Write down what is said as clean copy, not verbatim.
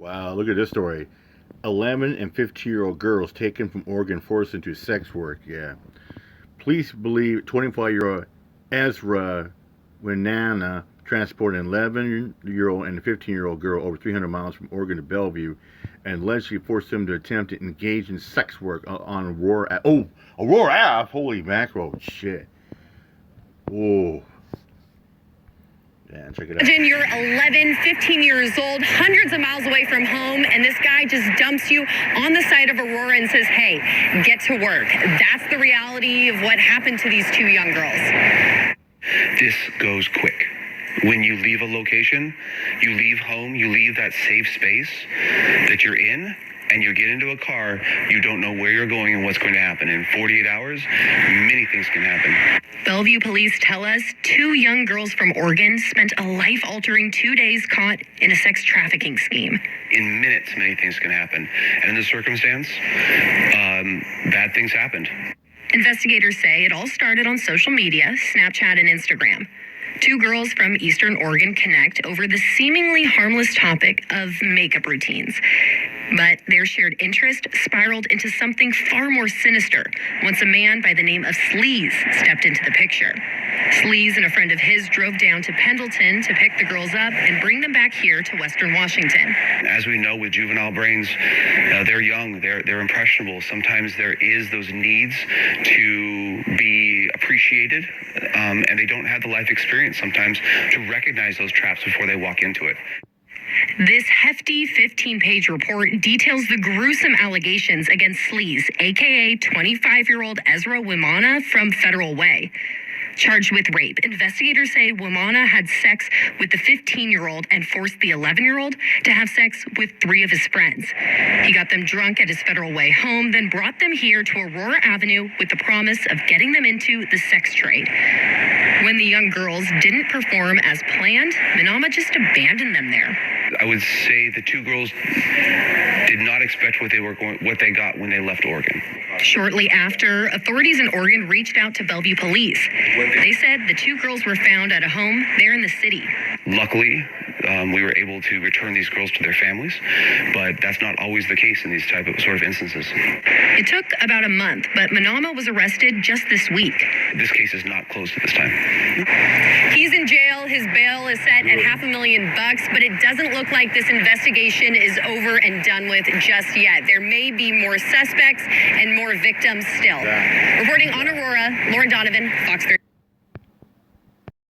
Wow, look at this story. 11 and 15-year-old girls taken from Oregon forced into sex work. Yeah. Police believe 25-year-old Ezra Winana transported an 11-year-old and a 15-year-old girl over 300 miles from Oregon to Bellevue and allegedly forced them to attempt to engage in sex work on Aurora. Oh, Aurora Ave? Holy mackerel. Shit. Whoa. Yeah, check it out. Imagine you're 11, 15 years old, hundreds of miles away from home, and this guy just dumps you on the side of Aurora and says, hey, get to work. That's the reality of what happened to these two young girls. This goes quick. When you leave a location, you leave home, you leave that safe space that you're in, and you get into a car, you don't know where you're going and what's going to happen. In 48 hours, many things can happen. Bellevue police tell us two young girls from Oregon spent a life-altering 2 days caught in a sex trafficking scheme. In minutes, many things can happen. And in this circumstance, bad things happened. Investigators say it all started on social media, Snapchat and Instagram. Two girls from Eastern Oregon connect over the seemingly harmless topic of makeup routines. But their shared interest spiraled into something far more sinister once a man by the name of Sleaze stepped into the picture. Sleaze and a friend of his drove down to Pendleton to pick the girls up and bring them back here to Western Washington. As we know with juvenile brains, they're young, they're impressionable. Sometimes there is those needs to be appreciated, and they don't have the life experience sometimes to recognize those traps before they walk into it. This hefty 15-page report details the gruesome allegations against Sleaze, a.k.a. 25-year-old Ezra Wimana from Federal Way. Charged with rape, investigators say Wimana had sex with the 15-year-old and forced the 11-year-old to have sex with 3 of his friends. He got them drunk at his Federal Way home, then brought them here to Aurora Avenue with the promise of getting them into the sex trade. When the young girls didn't perform as planned, Manama just abandoned them there. I would say the two girls did not expect what they got when they left Oregon. Shortly after, authorities in Oregon reached out to Bellevue police. They said the two girls were found at a home there in the city. Luckily, we were able to return these girls to their families, but that's not always the case in these sort of instances. It took about a month, but Manama was arrested just this week. This case is not closed at this time. He's in jail. His bail is set at $500,000, but it doesn't look like this investigation is over and done with just yet. There may be more suspects and more victims still. Reporting on Aurora, Lauren Donovan, Fox 30.